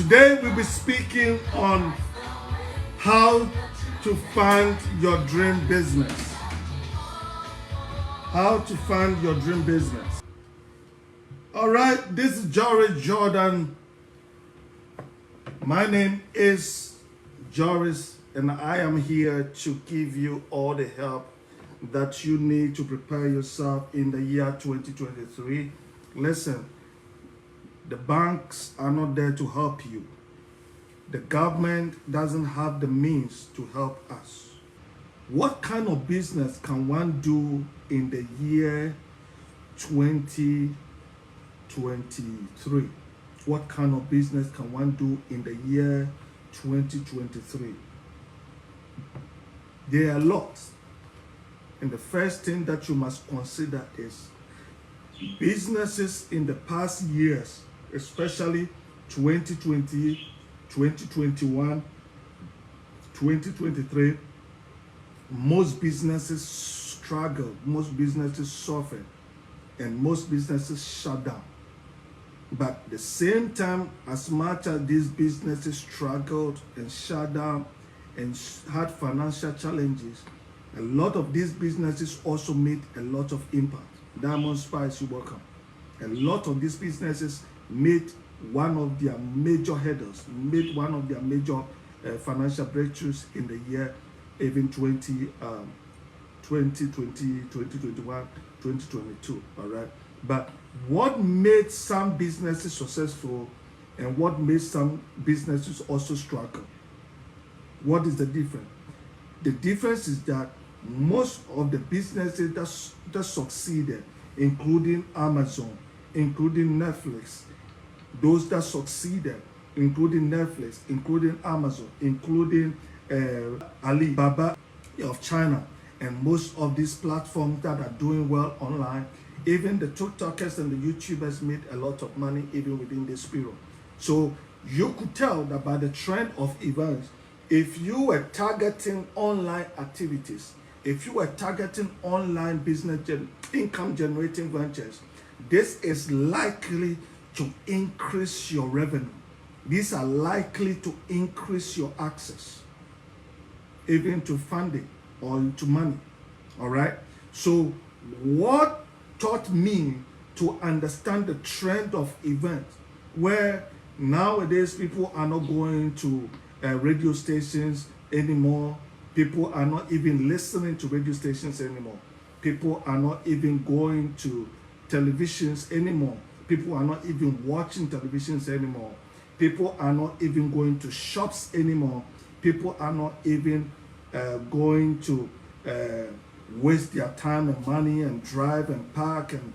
Today we'll be speaking on how to fund your dream business. How to fund your dream business. All right, this is Joris Jordan. My name is Joris, and I am here to give you all the help that you need to prepare yourself in the year 2023. Listen, the banks are not there to help you. The government doesn't have the means to help us. What kind of business can one do in the year 2023? What kind of business can one do in the year 2023? There are lots. And the first thing that you must consider is businesses in the past years, especially 2020, 2021, 2023, most businesses struggled, most businesses suffered, and most businesses shut down. But at the same time, as much as these businesses struggled and shut down and had financial challenges, a lot of these businesses also made a lot of impact. Diamond Spice, you're welcome. A lot of these businesses made one of their major headers, made one of their major financial breakthroughs in the year, even 2020, 2021, 2022, all right? But what made some businesses successful and what made some businesses also struggle? What is the difference? The difference is that most of the businesses that succeeded, including Amazon, including Netflix, those that succeeded, including Netflix, including Amazon, including Alibaba of China, and most of these platforms that are doing well online, even the TikTokers and the YouTubers made a lot of money even within this period. So you could tell that by the trend of events, if you were targeting online activities, if you were targeting online business income generating ventures, this is likely to increase your revenue. These are likely to increase your access, even to funding or to money. All right. So what taught me to understand the trend of events, where nowadays people are not going to radio stations anymore. People are not even listening to radio stations anymore. People are not even going to televisions anymore. People are not even watching televisions anymore. People are not even going to shops anymore. People are not even going to waste their time and money and drive and park and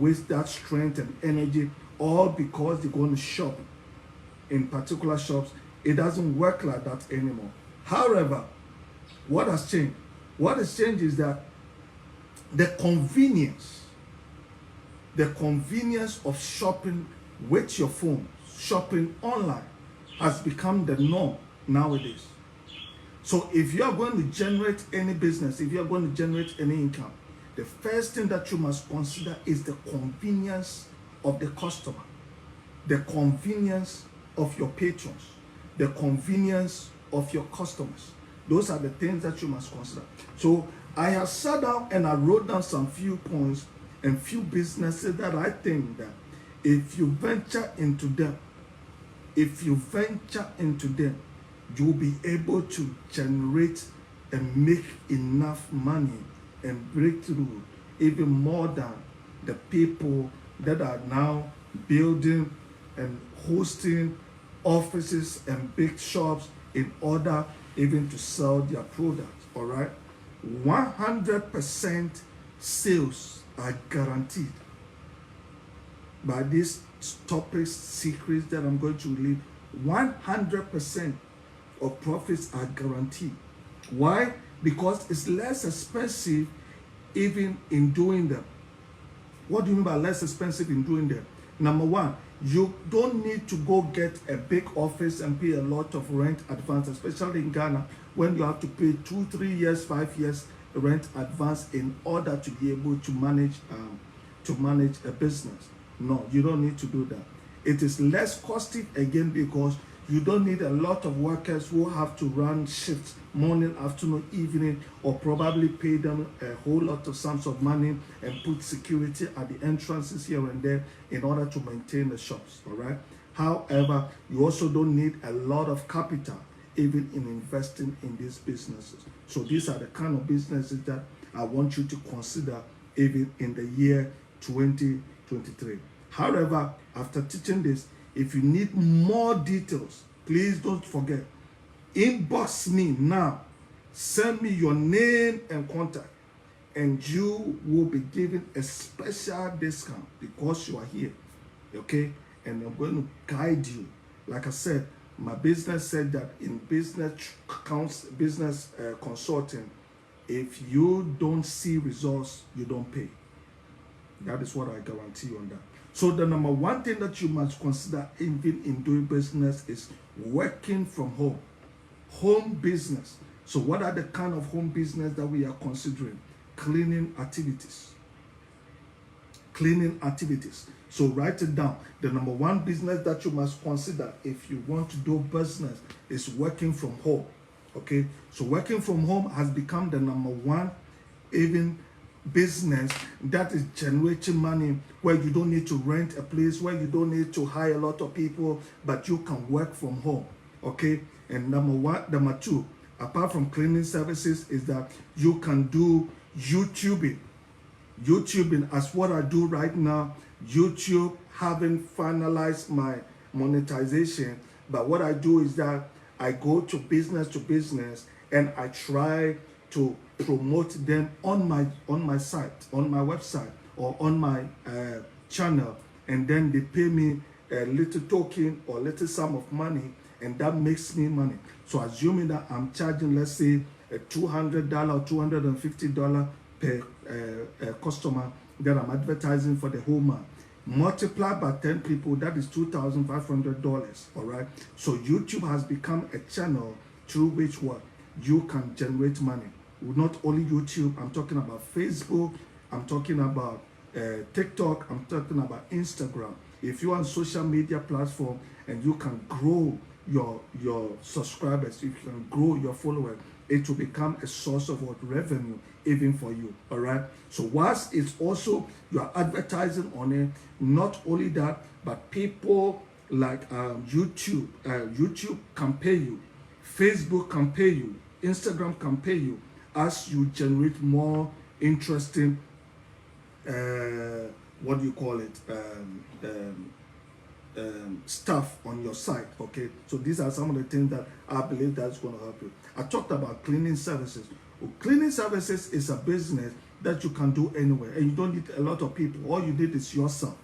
waste that strength and energy, all because they're going to shop in particular shops. It doesn't work like that anymore. However, what has changed? What has changed is that the convenience of shopping with your phone, shopping online, has become the norm nowadays. So if you are going to generate any business, if you are going to generate any income, the first thing that you must consider is the convenience of the customer, the convenience of your patrons, the convenience of your customers. Those are the things that you must consider. So I have sat down and I wrote down some few points and few businesses that I think that if you venture into them, you'll be able to generate and make enough money and break through even more than the people that are now building and hosting offices and big shops in order even to sell their products. All right, 100% sales are guaranteed by these topics, secrets that I'm going to reveal. 100% of profits are guaranteed. Why? Because it's less expensive even in doing them. What do you mean by less expensive in doing them? Number one, you don't need to go get a big office and pay a lot of rent advance, especially in Ghana, when you have to pay 2, 3 years, 5 years rent advance in order to be able to manage a business. No, you don't need to do that. It is less costly again because you don't need a lot of workers who have to run shifts morning, afternoon, evening, or probably pay them a whole lot of sums of money and put security at the entrances here and there in order to maintain the shops. All right. However, you also don't need a lot of capital even in investing in these businesses. So these are the kind of businesses that I want you to consider even in the year 2023. However, after teaching this, if you need more details, please don't forget, inbox me now. Send me your name and contact, and you will be given a special discount because you are here. Okay? And I'm going to guide you. Like I said, my business said that in business consulting, if you don't see results, you don't pay. That is what I guarantee you on that. So the number one thing that you must consider even in doing business is working from home. Home business. So what are the kind of home business that we are considering? Cleaning activities. Cleaning activities. So write it down. The number one business that you must consider if you want to do business is working from home. Okay? So working from home has become the number one even business that is generating money, where you don't need to rent a place, where you don't need to hire a lot of people, but you can work from home. Okay? And number two, apart from cleaning services, is that you can do YouTubing. YouTubing, as what I do right now. YouTube haven't finalized my monetization, but what I do is that I go to business and I try to promote them on my site, on my website, or on my channel, and then they pay me a little token or little sum of money, and that makes me money. So assuming that I'm charging, let's say, a $200 or $250 per customer that I'm advertising for the whole month, multiply by 10 people, that is $2,500. All right. So YouTube has become a channel through which what you can generate money. Not only YouTube, I'm talking about Facebook, I'm talking about TikTok, I'm talking about Instagram. If you're on social media platform and you can grow your subscribers, you can grow your followers, it will become a source of what revenue even for you. All right. So whilst it's also you are advertising on it, not only that, but people like YouTube can pay you, Facebook can pay you, Instagram can pay you as you generate more interesting what do you call it, stuff on your site. Okay, so these are some of the things that I believe that's going to help you. I talked about cleaning services. Well, cleaning services is a business that you can do anywhere, and you don't need a lot of people. All you need is yourself.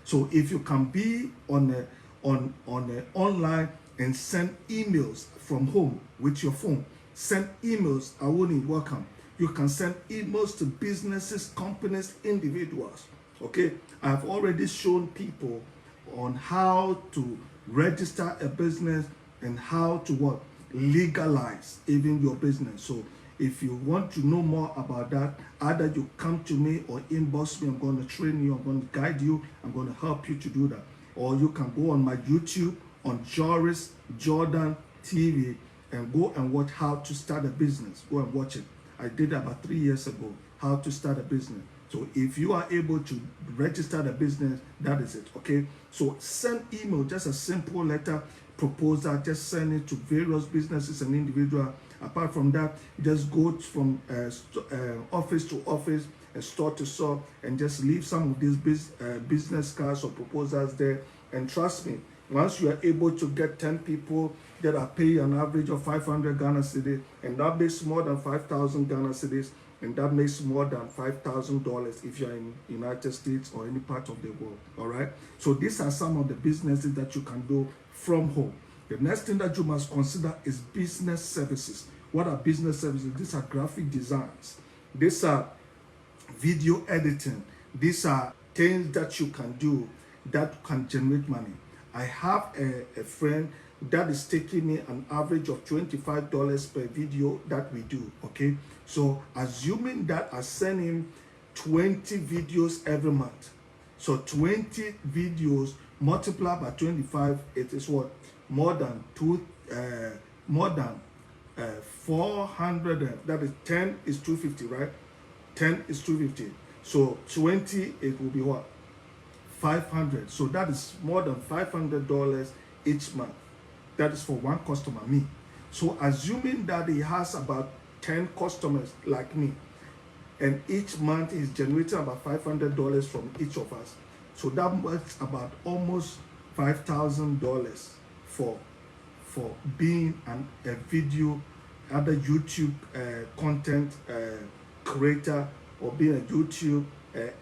So if you can be on online and send emails from home with your phone, send emails. I will need welcome. You can send emails to businesses, companies, individuals. Okay, I've already shown people on how to register a business and how to what legalize even your business. So if you want to know more about that, either you come to me or inbox me. I'm going to train you, I'm going to guide you, I'm going to help you to do that. Or you can go on my YouTube on Joris Jordan TV and go and watch how to start a business. Go and watch it. I did about 3 years ago, how to start a business. So if you are able to register the business, that is it. Okay. So send email, just a simple letter proposal, just send it to various businesses and individuals. Apart from that, just go from office to office and store to store, and just leave some of these business cards or proposals there. And trust me, once you are able to get 10 people that are paying an average of 500 Ghana cedis, and that makes more than 5,000 Ghana cedis, and that makes more than $5,000 if you're in United States or any part of the world. All right. So these are some of the businesses that you can do from home. The next thing that you must consider is business services. What are business services? These are graphic designs. These are video editing. These are things that you can do that can generate money. I have a friend that is taking me an average of $25 per video that we do. Okay, so assuming that I send him 20 videos every month, so 20 videos multiply by 25, it is what? More than more than 400, that is 10 is 250, right? 10 is 250. So 20, it will be what? 500. So that is more than $500 each month. That is for one customer, me. So assuming that he has about 10 customers like me, and each month he's generating about $500 from each of us. So that works about almost $5,000 for being a video, other YouTube content creator, or being a YouTube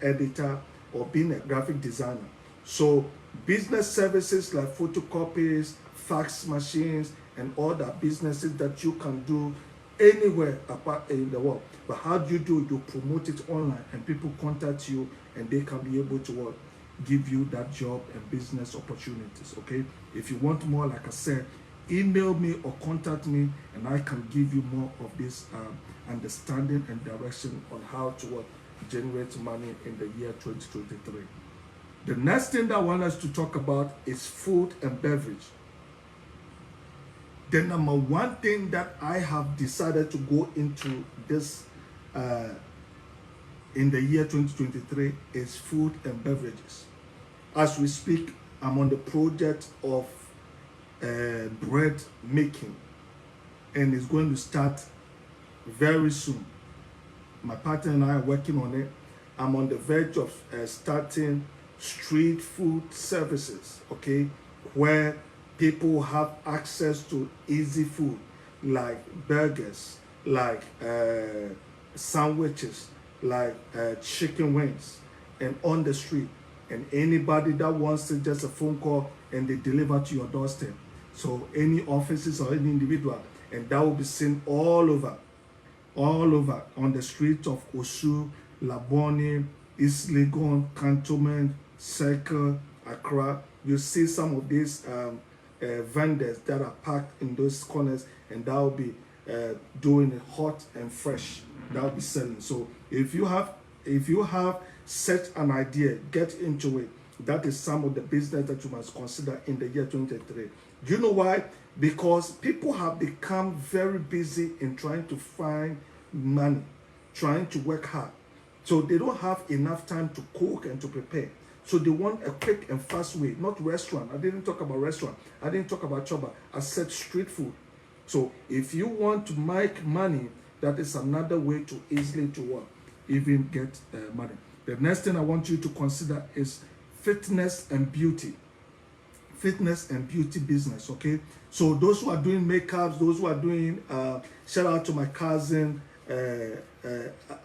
editor, or being a graphic designer. So business services like photocopies, fax machines, and all the businesses that you can do anywhere apart in the world. But how do? You promote it online, and people contact you, and they can be able to what? Give you that job and business opportunities. Okay, if you want more, like I said, email me or contact me, and I can give you more of this understanding and direction on how to what? Generate money in the year 2023. The next thing that I want us to talk about is food and beverage. The number one thing that I have decided to go into this in the year 2023 is food and beverages. As we speak, I'm on the project of bread making, and it's going to start very soon. My partner and I are working on it. I'm on the verge of starting street food services, okay, where people have access to easy food like burgers, like sandwiches, like chicken wings, and on the street. And anybody that wants it, just a phone call, and they deliver to your doorstep. So any offices or any individual, and that will be seen all over on the streets of Osu, Labone, East Legon, Cantonment, Circle, Accra. You see some of these vendors that are packed in those corners, and that will be doing it hot and fresh. That will be selling. So if you have such an idea, get into it. That is some of the business that you must consider in the year 2023. Do you know why? Because people have become very busy in trying to find money, trying to work hard. So they don't have enough time to cook and to prepare. So they want a quick and fast way, not restaurant. I didn't talk about restaurant. I didn't talk about choba. I said street food. So if you want to make money, that is another way to easily to work, even get money. The next thing I want you to consider is fitness and beauty. Fitness and beauty business, okay? So those who are doing makeups, those who are doing, shout out to my cousin,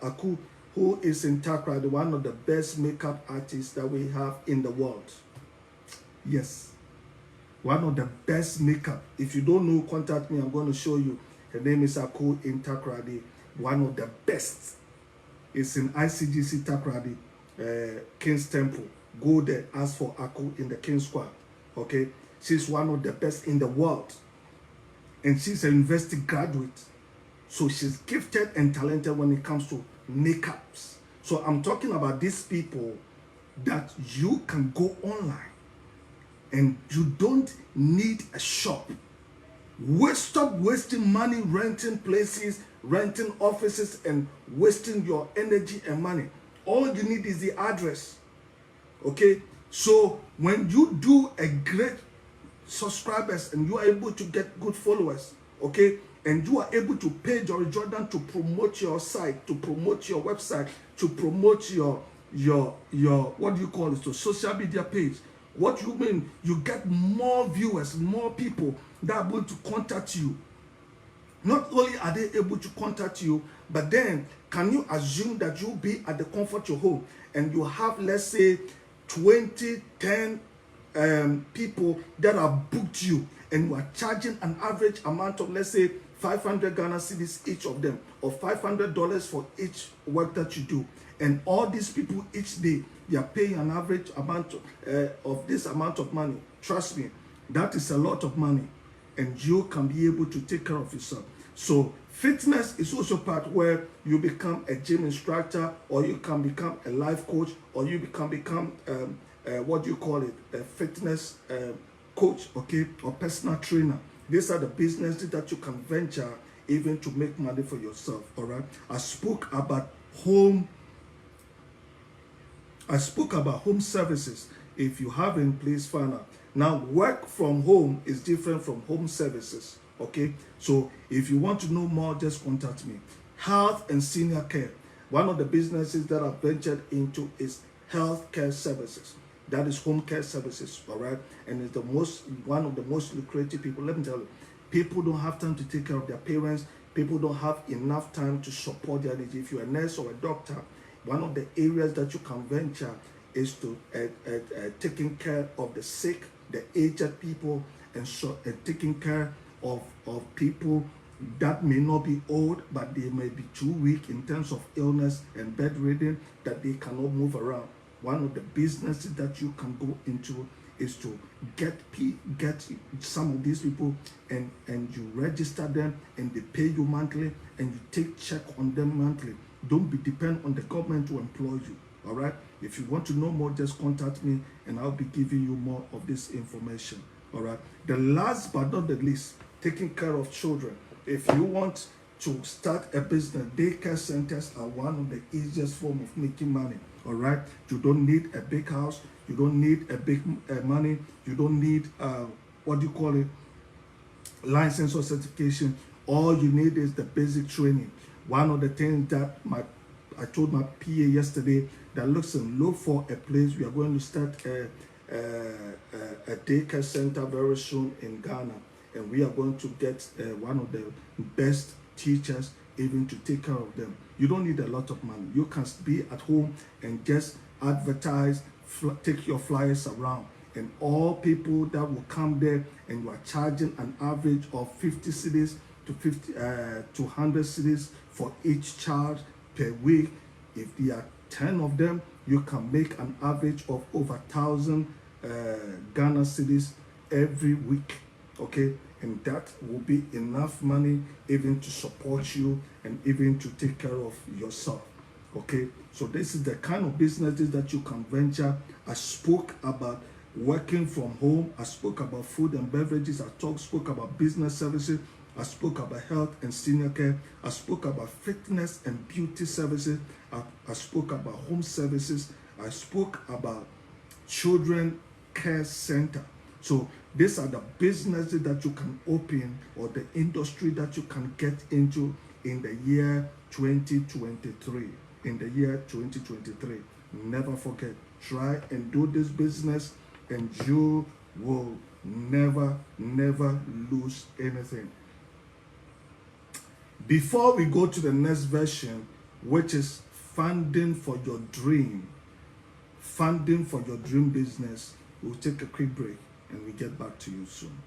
Aku, who is in Takrady, one of the best makeup artists that we have in the world. Yes, one of the best makeup. If you don't know, contact me. I'm going to show you. Her name is Aku in Takrady, one of the best. It's in ICGC Takrady, King's Temple. Go there, ask for Aku in the King's Square. Okay, she's one of the best in the world, and she's a university graduate. So she's gifted and talented when it comes to makeups. So I'm talking about these people that you can go online, and you don't need a shop. Stop wasting money renting places, renting offices, and wasting your energy and money. All you need is the address. Okay, so when you do a great subscribers and you are able to get good followers, okay, and you are able to pay Jory Jordan to promote your site, to promote your website, to promote your what do you call it, to social media page. What you mean? You get more viewers, more people that are able to contact you. Not only are they able to contact you, but then can you assume that you'll be at the comfort of your home and you have, let's say, 10 people that have booked you, and you are charging an average amount of, let's say, 500 Ghana cedis each of them, or $500 for each work that you do. And all these people each day, they are paying an average amount of this amount of money. Trust me, that is a lot of money, and you can be able to take care of yourself. So fitness is also part where you become a gym instructor, or you can become a life coach, or you can become a fitness coach, okay, or personal trainer. These are the businesses that you can venture even to make money for yourself. All right. I spoke about home services. If you haven't, please find out. Now, work from home is different from home services. Okay. So if you want to know more, just contact me. Health and senior care. One of the businesses that I've ventured into is health care services. That is home care services, all right? And it's one of the most lucrative people. Let me tell you, people don't have time to take care of their parents. People don't have enough time to support their needs. If you're a nurse or a doctor, one of the areas that you can venture is to taking care of the sick, the aged people, and taking care of people that may not be old, but they may be too weak in terms of illness and bedridden that they cannot move around. One of the businesses that you can go into is to get some of these people and you register them and they pay you monthly and you take check on them monthly. Don't be dependent on the government to employ you. All right. If you want to know more, just contact me and I'll be giving you more of this information. All right. The last but not the least, taking care of children. If you want to start a business, daycare centers are one of the easiest form of making money. All right. You don't need a big house. You don't need a big money. You don't need license or certification. All you need is the basic training. One of the things that I told my PA yesterday, that look for a place. We are going to start a daycare center very soon in Ghana, and we are going to get one of the best teachers even to take care of them. You don't need a lot of money. You can be at home and just advertise, take your flyers around, and all people that will come there, and you are charging an average of 50 cedis to 100 cedis for each child per week. If there are 10 of them, you can make an average of over 1,000 Ghana cedis every week. Okay, and that will be enough money even to support you and even to take care of yourself. Okay, so this is the kind of businesses that you can venture. I spoke about working from home. I spoke about food and beverages. I spoke about business services. I spoke about health and senior care. I spoke about fitness and beauty services. I spoke about home services. I spoke about children care center. So these are the businesses that you can open, or the industry that you can get into in the year 2023. In the year 2023. Never forget, try and do this business and you will never lose anything. Before we go to the next version, which is funding for your dream business, we'll take a quick break and we get back to you soon.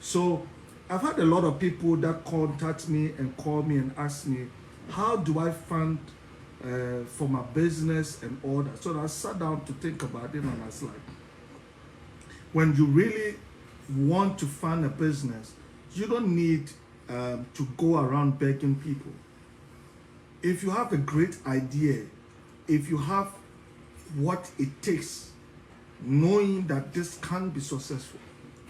So I've had a lot of people that contact me and call me and ask me, how do I fund for my business and all that? So I sat down to think about it, and I was like, when you really want to fund a business, you don't need to go around begging people. If you have a great idea, if you have what it takes, knowing that this can be successful,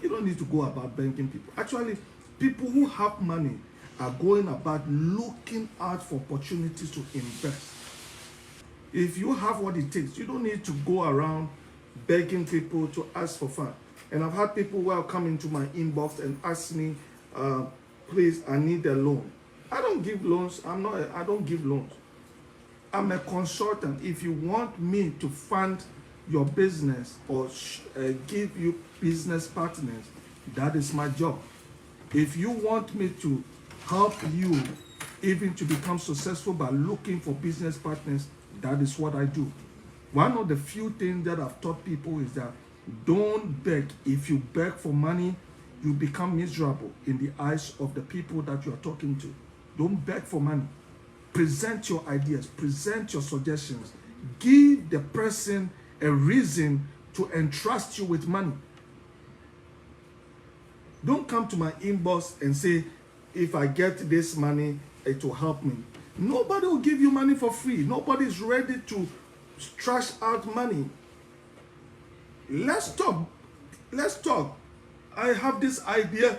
you don't need to go about begging people. Actually, people who have money are going about looking out for opportunities to invest. If you have what it takes, you don't need to go around begging people to ask for funds. And I've had people who have come into my inbox and ask me, please, I need a loan. I don't give loans. I don't give loans. I'm a consultant. If you want me to fund your business or give you business partners, that is my job. If you want me to help you even to become successful by looking for business partners, that is what I do. One of the few things that I've taught people is that don't beg. If you beg for money, you become miserable in the eyes of the people that you are talking to. Don't beg for money. Present your ideas, present your suggestions. Give the person a reason to entrust you with money. Don't come to my inbox and say, if I get this money, it will help me. Nobody will give you money for free. Nobody is ready to trash out money. Let's talk. Let's talk. I have this idea.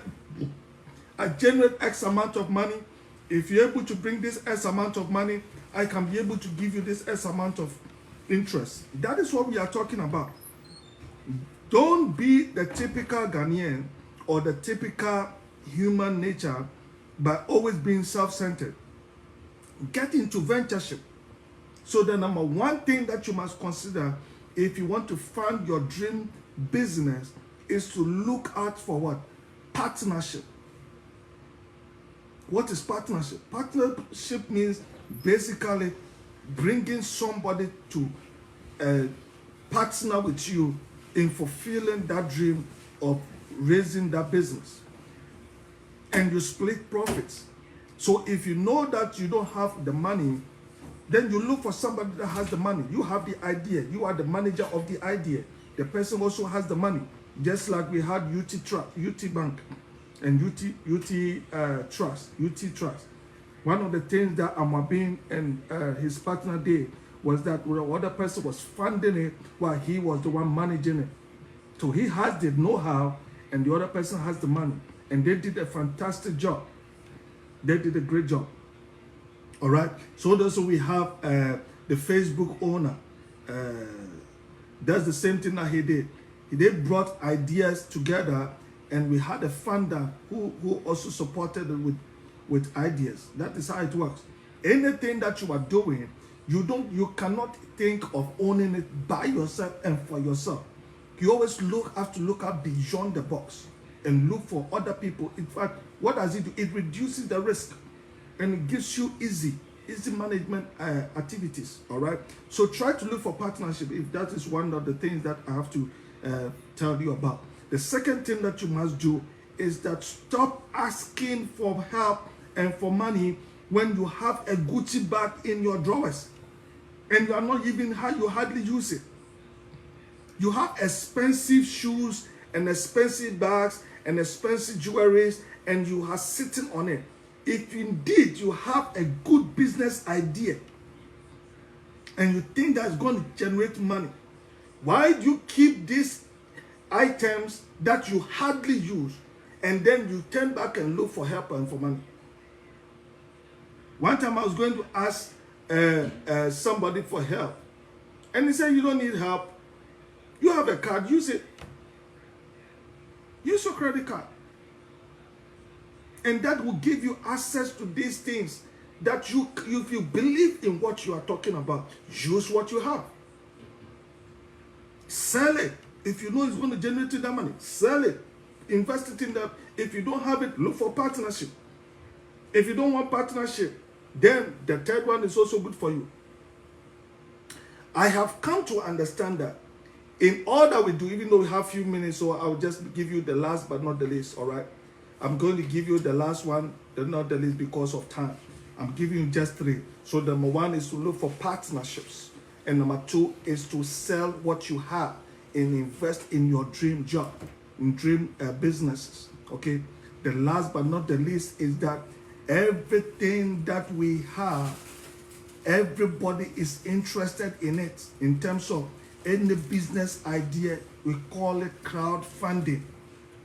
I generate X amount of money. If you're able to bring this X amount of money, I can be able to give you this X amount of interest. That is what we are talking about. Don't be the typical Ghanaian or the typical human nature by always being self-centered. Get into ventureship. So the number one thing that you must consider if you want to fund your dream business is to look out for what? Partnership. What is partnership? Partnership means basically bringing somebody to partner with you in fulfilling that dream of raising that business. And you split profits. So if you know that you don't have the money, then you look for somebody that has the money. You have the idea. You are the manager of the idea. The person also has the money. Just like we had UT Bank and UT Trust. One of the things that Amabin and his partner did was that the other person was funding it while he was the one managing it. So he has the know-how and the other person has the money. And they did a fantastic job. They did a great job. All right. So also we have the Facebook owner. That's the same thing that he did. They brought ideas together, and we had a funder who also supported it with ideas. That is how it works. Anything that you are doing, you cannot think of owning it by yourself and for yourself. You always have to look out beyond the box and look for other people. In fact, what does it do? It reduces the risk and it gives you easy management activities. All right. So try to look for partnership if that is one of the things that I have to tell you about. The second thing that you must do is that stop asking for help and for money when you have a Gucci bag in your drawers and you are not even you hardly use it. You have expensive shoes and expensive bags and expensive jewelry and you are sitting on it. If indeed you have a good business idea and you think that's going to generate money, why do you keep these items that you hardly use and then you turn back and look for help and for money? One time I was going to ask somebody for help and he said, you don't need help. You have a card, use it. Use your credit card. And that will give you access to these things that if you believe in what you are talking about, use what you have. Sell it. If you know it's going to generate you that money, sell it. Invest it in that. If you don't have it, look for partnership. If you don't want partnership, then the third one is also good for you. I have come to understand that in all that we do, even though we have a few minutes, so I'll just give you the last but not the least, all right? I'm going to give you the last one, not the least because of time. I'm giving you just three. So number one is to look for partnerships. And number two is to sell what you have and invest in your dream job, in dream businesses, okay? The last but not the least is that everything that we have, everybody is interested in it. In terms of any business idea, we call it crowdfunding.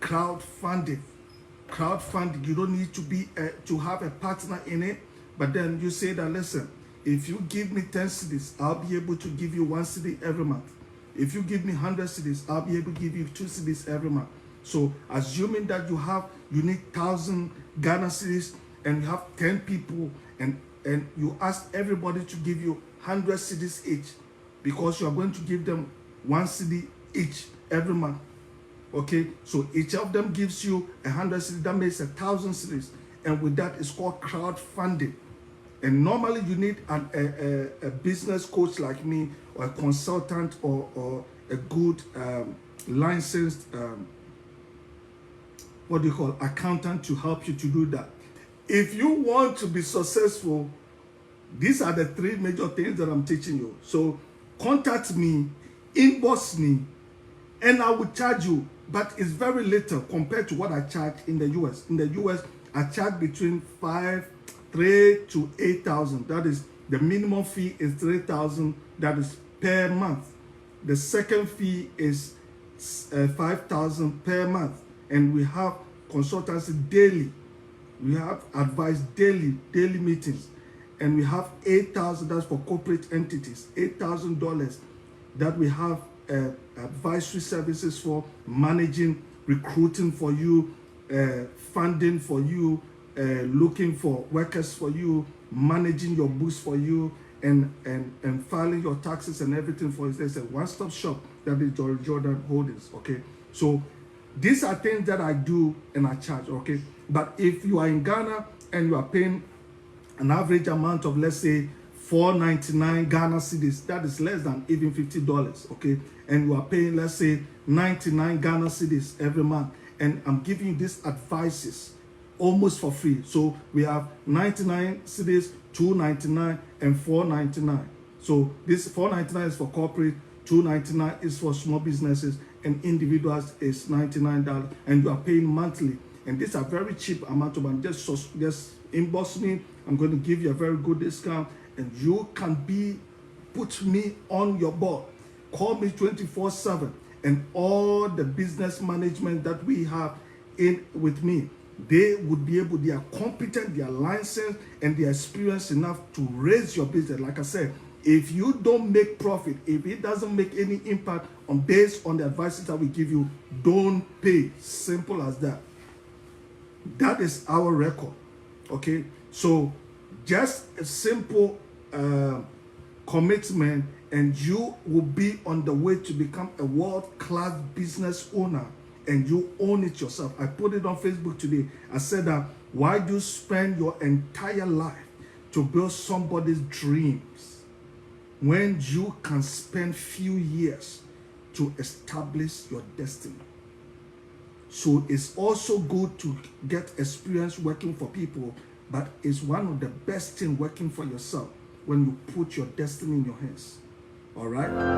Crowdfunding. You don't need to be to have a partner in it, but then you say that, listen, if you give me 10 cedis, I'll be able to give you 1 cedi every month. If you give me 100 cedis, I'll be able to give you 2 cedis every month. So assuming that you need 1,000 Ghana cedis and you have 10 people and you ask everybody to give you 100 cedis each because you are going to give them 1 cedi each every month. Okay, so each of them gives you 100 cedis, that makes 1,000 cedis, and with that it's called crowdfunding. And normally you need a business coach like me or a consultant or a good licensed what do you call accountant to help you to do that. If you want to be successful, these are the three major things that I'm teaching you. So contact me, inbox me, and I will charge you, but it's very little compared to what I charge in the US. In the US, I charge between 3 to 8,000. That is, the minimum fee is 3,000. That is per month. The second fee is 5,000 per month, and we have consultancy daily. We have advice daily meetings, and we have 8,000. That's for corporate entities. $8,000 that we have advisory services for managing, recruiting for you, funding for you, looking for workers for you, managing your books for you, and filing your taxes and everything for you. There's a one-stop shop that is Jordan Holdings. Okay, so these are things that I do and I charge. Okay, but if you are in Ghana and you are paying an average amount of, let's say, $4.99 Ghana cedis, that is less than even $50. Okay, and you are paying, let's say, 99 Ghana cedis every month, and I'm giving you these advices almost for free. So we have 99 cedis, 2.99, and 4.99. So this 4.99 is for corporate, 2.99 is for small businesses, and individuals is $99, and you are paying monthly. And these are very cheap amount of money. Just inbox me. I'm going to give you a very good discount, and you can put me on your board. Call me 24/7, and all the business management that we have in with me, they would be able, they are competent, they are licensed, and they are experienced enough to raise your business. Like I said, if you don't make profit, if it doesn't make any impact based on the advices that we give you, don't pay. Simple as that. That is our record. Okay, so just a simple commitment, and you will be on the way to become a world-class business owner, and you own it yourself. I put it on Facebook today. I said that, why do you spend your entire life to build somebody's dreams when you can spend few years to establish your destiny? So it's also good to get experience working for people, but it's one of the best things working for yourself when you put your destiny in your hands. All right?